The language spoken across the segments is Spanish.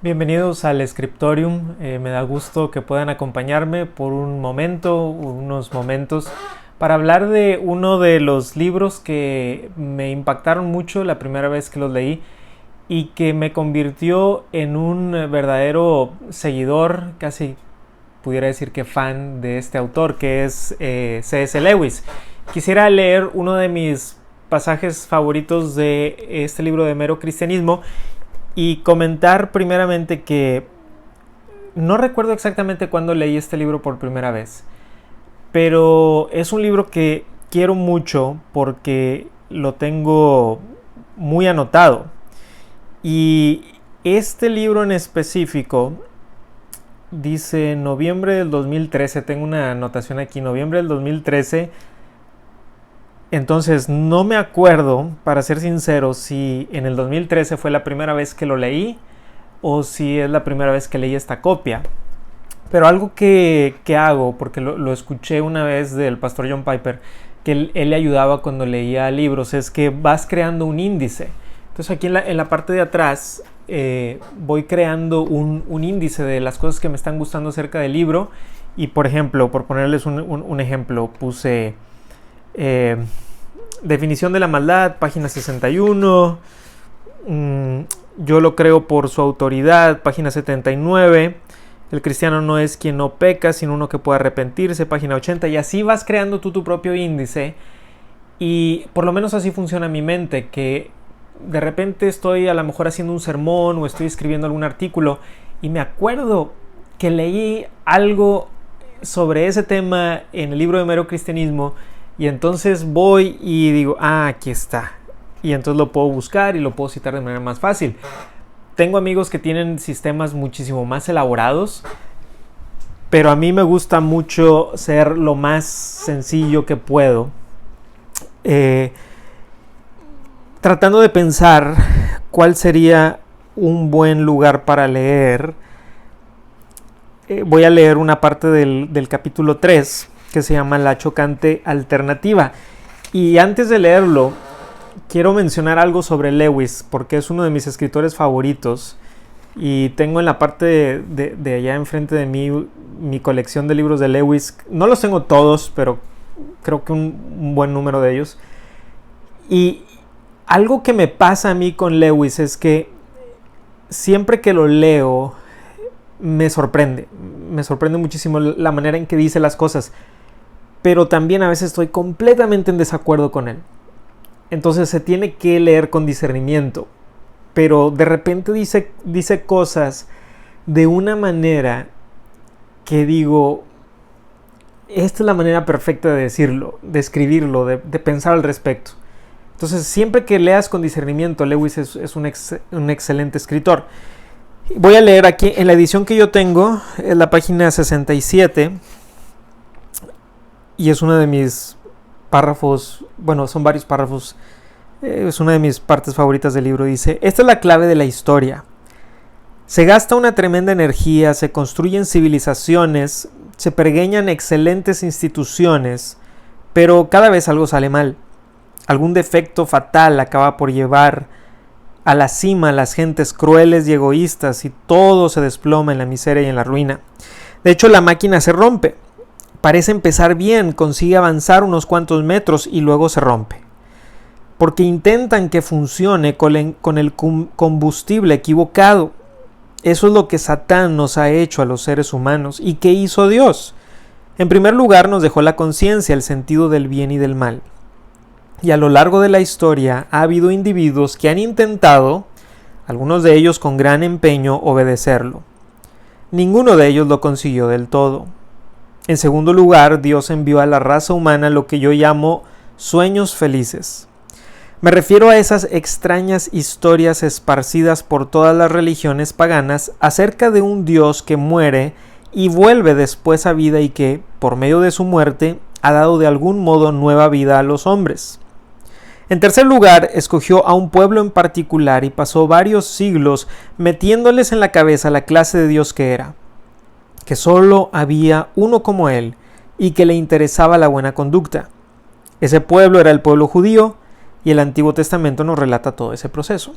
Bienvenidos al Scriptorium. Me da gusto que puedan acompañarme por un momento, unos momentos, para hablar de uno de los libros que me impactaron mucho la primera vez que los leí y que me convirtió en un verdadero seguidor, casi pudiera decir que fan de este autor, que es C.S. Lewis. Quisiera leer uno de mis pasajes favoritos de este libro de Mero Cristianismo y comentar primeramente que no recuerdo exactamente cuándo leí este libro por primera vez, pero es un libro que quiero mucho porque lo tengo muy anotado. Y este libro en específico dice noviembre del 2013, tengo una anotación aquí, noviembre del 2013. Entonces no me acuerdo, para ser sincero, si en el 2013 fue la primera vez que lo leí o si es la primera vez que leí esta copia. Pero algo que hago, porque lo escuché una vez del pastor John Piper, que él le ayudaba cuando leía libros, es que vas creando un índice. Entonces aquí en la parte de atrás voy creando un índice de las cosas que me están gustando acerca del libro. Y por ejemplo, por ponerles un ejemplo, puse... definición de la maldad, página 61. Yo lo creo por su autoridad, página 79. El cristiano no es quien no peca, sino uno que puede arrepentirse, página 80. Y así vas creando tú tu propio índice. Y por lo menos así funciona mi mente, que de repente estoy a lo mejor haciendo un sermón o estoy escribiendo algún artículo y me acuerdo que leí algo sobre ese tema en el libro de Mero Cristianismo. Y entonces voy y digo, aquí está. Y entonces lo puedo buscar y lo puedo citar de manera más fácil. Tengo amigos que tienen sistemas muchísimo más elaborados, pero a mí me gusta mucho ser lo más sencillo que puedo. Tratando de pensar cuál sería un buen lugar para leer. Voy a leer una parte del capítulo 3. Que se llama La chocante alternativa. Y antes de leerlo, quiero mencionar algo sobre Lewis, porque es uno de mis escritores favoritos. Y tengo en la parte de allá enfrente de mí mi colección de libros de Lewis. No los tengo todos, pero creo que un buen número de ellos. Y algo que me pasa a mí con Lewis es que siempre que lo leo, me sorprende. Me sorprende muchísimo la manera en que dice las cosas. Pero también a veces estoy completamente en desacuerdo con él. Entonces se tiene que leer con discernimiento. Pero de repente dice cosas de una manera que digo, esta es la manera perfecta de decirlo, de escribirlo, de pensar al respecto. Entonces siempre que leas con discernimiento, Lewis es un excelente escritor. Voy a leer aquí en la edición que yo tengo, en la página 67. Y es uno de mis párrafos, bueno, son varios párrafos, es una de mis partes favoritas del libro. Dice, esta es la clave de la historia. Se gasta una tremenda energía, se construyen civilizaciones, se pergeñan excelentes instituciones, pero cada vez algo sale mal. Algún defecto fatal acaba por llevar a la cima a las gentes crueles y egoístas y todo se desploma en la miseria y en la ruina. De hecho, la máquina se rompe. Parece empezar bien, consigue avanzar unos cuantos metros y luego se rompe. Porque intentan que funcione con el combustible equivocado. Eso es lo que Satán nos ha hecho a los seres humanos. ¿Y qué hizo Dios? En primer lugar nos dejó la conciencia, el sentido del bien y del mal. Y a lo largo de la historia ha habido individuos que han intentado, algunos de ellos con gran empeño, obedecerlo. Ninguno de ellos lo consiguió del todo. En segundo lugar, Dios envió a la raza humana lo que yo llamo sueños felices. Me refiero a esas extrañas historias esparcidas por todas las religiones paganas acerca de un Dios que muere y vuelve después a vida y que, por medio de su muerte, ha dado de algún modo nueva vida a los hombres. En tercer lugar, escogió a un pueblo en particular y pasó varios siglos metiéndoles en la cabeza la clase de Dios que era. Que solo había uno como él y que le interesaba la buena conducta. Ese pueblo era el pueblo judío y el Antiguo Testamento nos relata todo ese proceso.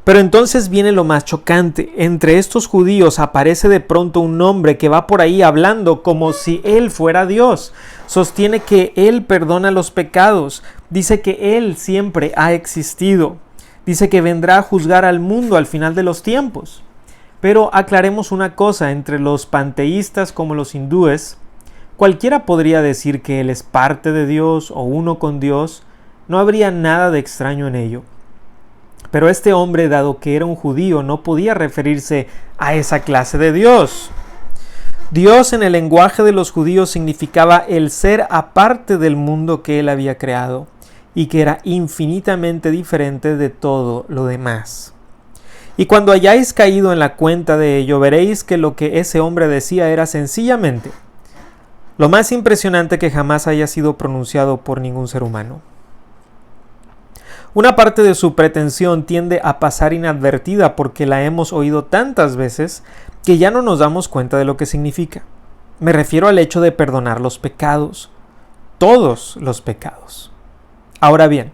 Pero entonces viene lo más chocante. Entre estos judíos aparece de pronto un hombre que va por ahí hablando como si él fuera Dios. Sostiene que él perdona los pecados. Dice que él siempre ha existido. Dice que vendrá a juzgar al mundo al final de los tiempos. Pero aclaremos una cosa, entre los panteístas como los hindúes, cualquiera podría decir que él es parte de Dios o uno con Dios. No habría nada de extraño en ello. Pero este hombre, dado que era un judío, no podía referirse a esa clase de Dios. Dios en el lenguaje de los judíos significaba el ser aparte del mundo que él había creado y que era infinitamente diferente de todo lo demás. Y cuando hayáis caído en la cuenta de ello, veréis que lo que ese hombre decía era sencillamente lo más impresionante que jamás haya sido pronunciado por ningún ser humano. Una parte de su pretensión tiende a pasar inadvertida porque la hemos oído tantas veces que ya no nos damos cuenta de lo que significa. Me refiero al hecho de perdonar los pecados, todos los pecados. Ahora bien,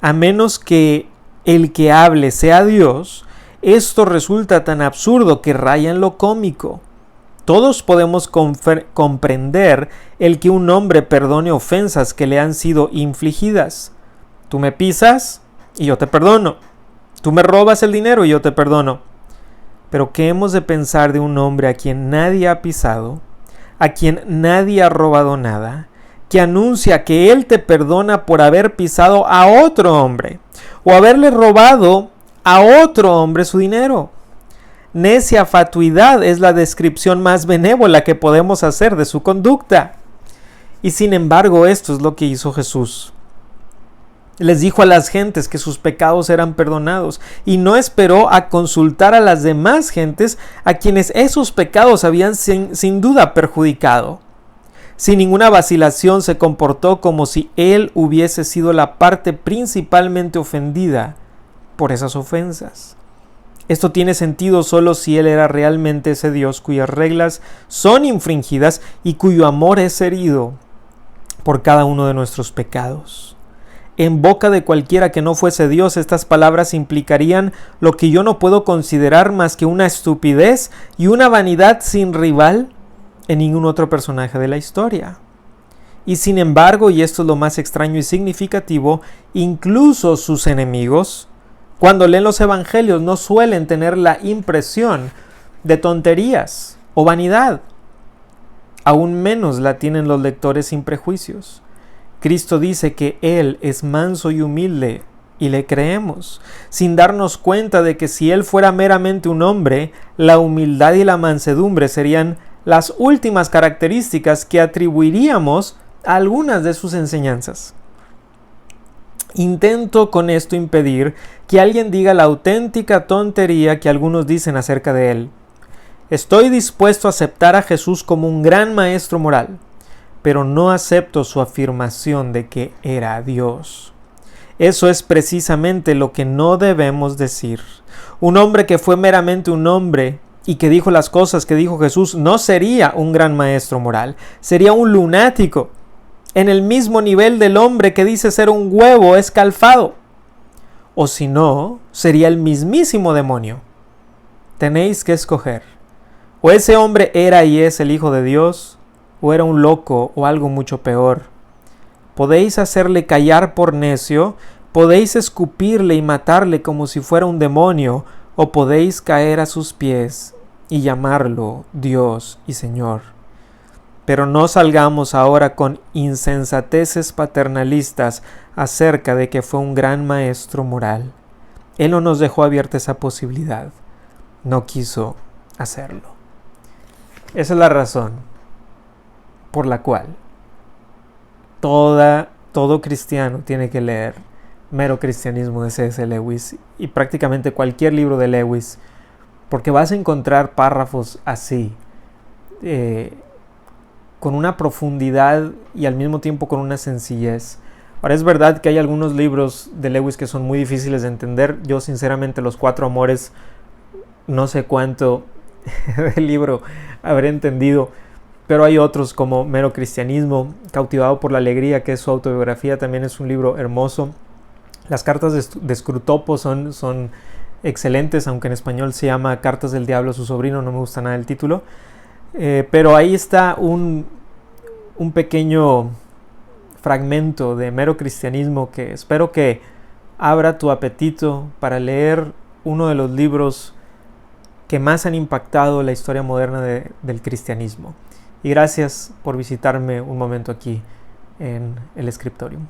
a menos que el que hable sea Dios, esto resulta tan absurdo que raya en lo cómico. Todos podemos comprender el que un hombre perdone ofensas que le han sido infligidas. Tú me pisas y yo te perdono. Tú me robas el dinero y yo te perdono. Pero ¿qué hemos de pensar de un hombre a quien nadie ha pisado, a quien nadie ha robado nada, que anuncia que él te perdona por haber pisado a otro hombre o haberle robado a otro hombre su dinero? Necia fatuidad es la descripción más benévola que podemos hacer de su conducta. Y sin embargo, esto es lo que hizo Jesús. Les dijo a las gentes que sus pecados eran perdonados y no esperó a consultar a las demás gentes a quienes esos pecados habían sin duda perjudicado. Sin ninguna vacilación se comportó como si él hubiese sido la parte principalmente ofendida por esas ofensas. Esto tiene sentido solo si él era realmente ese Dios cuyas reglas son infringidas y cuyo amor es herido por cada uno de nuestros pecados. En boca de cualquiera que no fuese Dios, estas palabras implicarían lo que yo no puedo considerar más que una estupidez y una vanidad sin rival en ningún otro personaje de la historia. Y sin embargo, y esto es lo más extraño y significativo, incluso sus enemigos, cuando leen los evangelios, no suelen tener la impresión de tonterías o vanidad. Aún menos la tienen los lectores sin prejuicios. Cristo dice que Él es manso y humilde, y le creemos, sin darnos cuenta de que si Él fuera meramente un hombre, la humildad y la mansedumbre serían las últimas características que atribuiríamos a algunas de sus enseñanzas. Intento con esto impedir que alguien diga la auténtica tontería que algunos dicen acerca de Él. Estoy dispuesto a aceptar a Jesús como un gran maestro moral, pero no acepto su afirmación de que era Dios. Eso es precisamente lo que no debemos decir. Un hombre que fue meramente un hombre y que dijo las cosas que dijo Jesús no sería un gran maestro moral, sería un lunático, en el mismo nivel del hombre que dice ser un huevo escalfado. O si no, sería el mismísimo demonio. Tenéis que escoger. O ese hombre era y es el Hijo de Dios, o era un loco o algo mucho peor. Podéis hacerle callar por necio, podéis escupirle y matarle como si fuera un demonio, o podéis caer a sus pies y llamarlo Dios y Señor. Pero no salgamos ahora con insensateces paternalistas acerca de que fue un gran maestro moral. Él no nos dejó abierta esa posibilidad. No quiso hacerlo. Esa es la razón por la cual todo cristiano tiene que leer Mero Cristianismo de C.S. Lewis y prácticamente cualquier libro de Lewis, porque vas a encontrar párrafos así, con una profundidad y al mismo tiempo con una sencillez. Ahora es verdad que hay algunos libros de Lewis que son muy difíciles de entender. Yo sinceramente Los Cuatro Amores, no sé cuánto del libro habré entendido, pero hay otros como Mero Cristianismo, Cautivado por la Alegría, que es su autobiografía, también es un libro hermoso. Las cartas de Scrutopo son excelentes, aunque en español se llama Cartas del Diablo a su sobrino, no me gusta nada el título. Pero ahí está un pequeño fragmento de mero cristianismo que espero que abra tu apetito para leer uno de los libros que más han impactado la historia moderna del cristianismo. Y gracias por visitarme un momento aquí en el Scriptorium.